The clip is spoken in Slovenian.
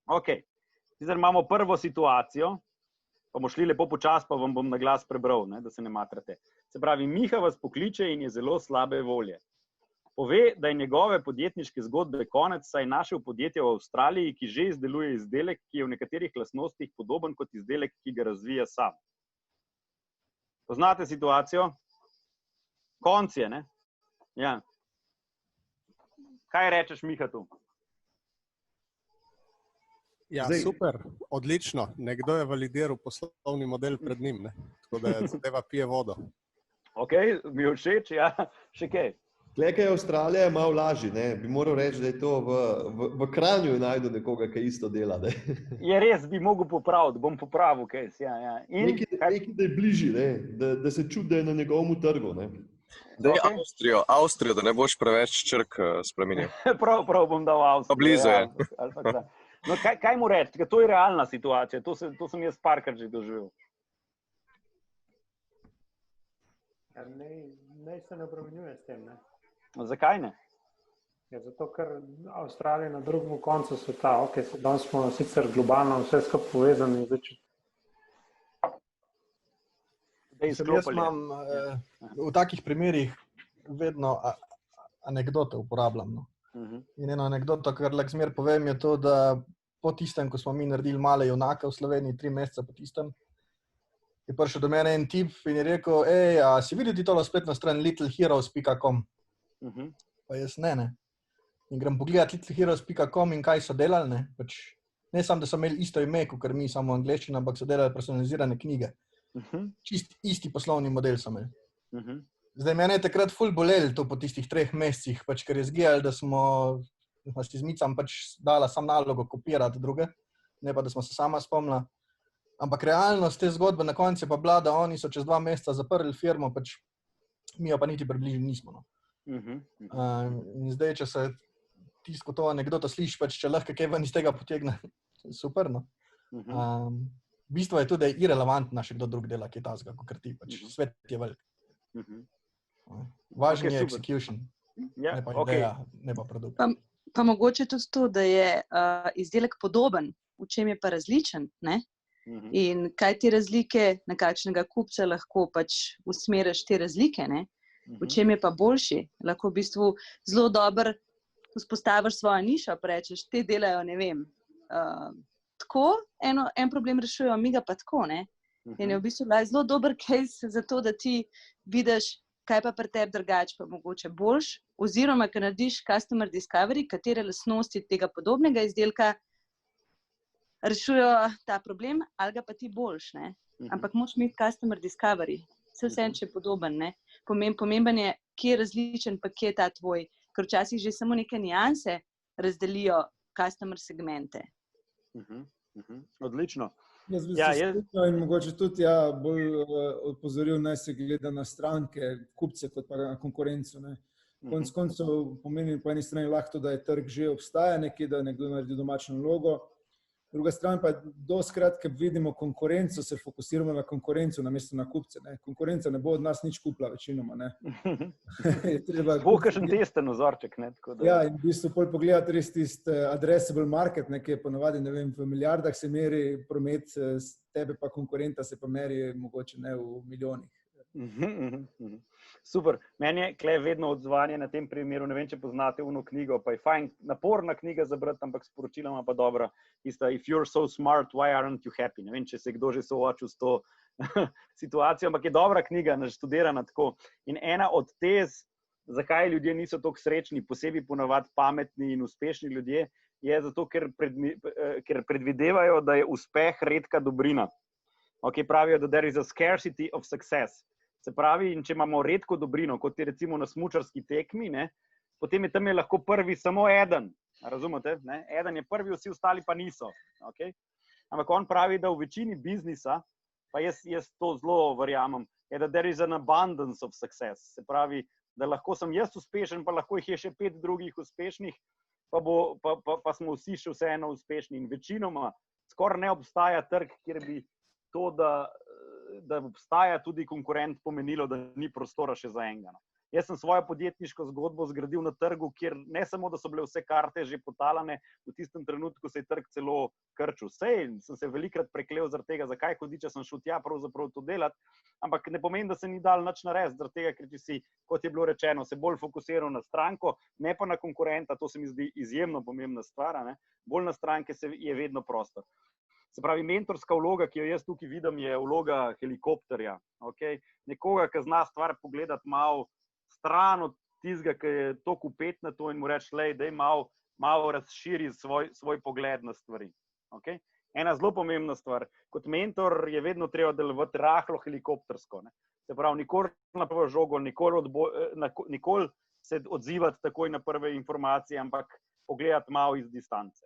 Ok, zdaj imamo prvo situacijo, pa bomo šli lepo počasi, pa vam bom na glas prebral, ne, da se ne matrate. Se pravi, Miha vas pokliče in je zelo slabe volje. Pove, da je njegove podjetniške zgodbe konec, saj je našel podjetje v Avstraliji, ki že izdeluje izdelek, ki je v nekaterih lastnostih podoben kot izdelek, ki ga razvija sam. Poznate situacijo? Konc je, ne? Ja. Kaj rečeš, Miha, tu? Ja, super, odlično. Nekdo je validiral poslovni model pred njim, ne? Tako da zadeva pije vodo. Ok, mi je všeč, ja. Še kaj? Tleka je Avstralija malo lažji, ne? Bi moral reči, da je to v Kranju najdu nekoga, ki isto dela, ne? Je res, bi mogel popraviti, bom popravil, kaj si, ja. Nekaj, da je bližji, ne? Da se čudi, da je na njegovem trgu, ne? Daj Okay. Avstrijo, da ne boš preveč črk spremenil. Prav bom dal Avstrijo. Pa blizu je. Ja. No, kaj mu reči? To je realna situacija, to sem jaz parkrat že doživel. Ne se ne obremenjuje s tem, ne? Zakaj ne? Ja, zato, ker Avstralija na drugem koncu sveta, ok, danes smo sicer globalno vse skupaj povezani. Jaz imam v takih primerih vedno anekdote uporabljam. No. In eno anekdoto, kar lahko zmer povem, je to, da po tistem, ko smo mi naredili Male junake v Sloveniji, 3 mesece po tistem, je prišel do mene en tip in je rekel, a si videl ti tole spletno stran littleheroes.com? Pa jaz ne. In grem pogledat littleheroes.com in kaj so delali, ne? Pač, ne samo, da so imeli isto ime, kot mi, samo angleščino, ampak so delali personalizirane knjige. Čist isti poslovni model so imeli. Zdaj, mene je takrat ful bolel to po tistih 3 mesecih, pač, ker je zgledali, da smo si z Micam pač dala sam nalogo kopirati druge, ne pa, da smo se sama spomnila. Ampak realnost te zgodbe na koncu je pa bila, da oni so čez 2 meseca zaprli firmo, pač mi jo pa niti približno nismo. No. In zdaj, če se tisko to anekdoto sliši, pač, če lahko kaj ven iz tega potegne, super, no. Bistvo je tudi, da je irelevantno, še kdo drug dela kaj tazga, kot ti, pač svet je velik. Važen je execution, ne pa ideja, ne pa produkt. Pa mogoče tudi to, da je izdelek podoben, v čem je pa različen, ne? In kaj te razlike, na kakšnega kupca lahko pač usmeriš te razlike, ne? V čem je pa boljši. Lahko v bistvu zelo dobro vzpostaviš svojo nišo, pa rečeš, te delajo, ne vem, tako, en problem rešujejo, mi ga pa tako, ne? In je v bistvu zelo dober case za to, da ti vidiš, kaj pa pri tebi drugače pa mogoče boljš, oziroma, ko narediš customer discovery, katere lastnosti tega podobnega izdelka rešujejo ta problem, ali ga pa ti boljš, ne? Ampak moraš imeti customer discovery, vse če je podoben, ne? Pomemben je, kje je različen, pa kje je ta tvoj, ker včasih že samo neke nianse razdelijo customer segmente. Odlično. Jaz bi se skupno in mogoče tudi bolj opozoril, naj se gleda na stranke, kupce kot pa na konkurenco. Konec koncev pomeni po eni strani lahko to, da je trg že obstaja nekje, da nekdo naredi domačo nalogo. Druga stran pa je dostikrat, ko vidimo konkurenco, se fokusiramo na konkurenco namesto na kupce. Ne. Konkurenca ne bo od nas nič kupila večinoma. Ne. Bo kakšen testen vzorček. Ne, tako da... Ja, in v bistvu pol pogledati res tisti addressable market, ki je ponavadi, ne vem, v milijardah se meri promet, tebe pa konkurenta se pa meri mogoče ne v milijonih. Super. Meni je tukaj vedno odzvanje na tem primeru, ne vem, če poznate ono knjigo, pa je fajn, naporna knjiga za brati, ampak sporočiloma pa dobra. Tista, if you're so smart, why aren't you happy? Ne vem, če se kdo že soočil s to situacijo, ampak je dobra knjiga, naštudirana tako. In ena od tez, zakaj ljudje niso toliko srečni, posebej ponavadi pametni in uspešni ljudje, je zato, ker predvidevajo, da je uspeh redka dobrina. Okay, pravijo, da there is a scarcity of success. Se pravi, in če imamo redko dobrino, kot je recimo na smučarski tekmi, ne, potem je tam lahko prvi samo eden. Razumete? Ne? Eden je prvi, vsi ostali pa niso. Okay? Ampak on pravi, da v večini biznisa, pa jaz to zelo verjamem, je, da there is an abundance of success. Se pravi, da lahko sem jaz uspešen, pa lahko jih je še 5 drugih uspešnih, pa smo vsi še vseeno uspešni. In večinoma skoraj ne obstaja trg, kjer bi to, da obstaja tudi konkurent, pomenilo, da ni prostora še za enega. Jaz sem svojo podjetniško zgodbo zgradil na trgu, kjer ne samo, da so bile vse karte že potalane, v tistem trenutku se je trg celo krčil. Sej sem se velikrat preklel zaradi tega, zakaj hudiča sem šel tja pravzaprav to delati, ampak ne pomeni, da se ni dal nič narediti, zaradi tega, ker si, kot je bilo rečeno, se bolj fokusiral na stranko, ne pa na konkurenta, to se mi zdi izjemno pomembna stvar, ne? Bolj na stranke je vedno prostor. Se pravi, mentorska vloga, ki jo jaz tukaj vidim, je vloga helikopterja. Okay? Nekoga, ki zna stvar pogledati malo stran od tistega, ki je toliko upet na to in mu reči, daj malo razširi svoj pogled na stvari. Okay? Ena zelo pomembna stvar. Kot mentor je vedno treba delovati rahlo helikoptersko. Ne? Se pravi, nikoli na prvo žogo, nikoli se odzivati takoj na prve informacije, ampak pogledati malo iz distance.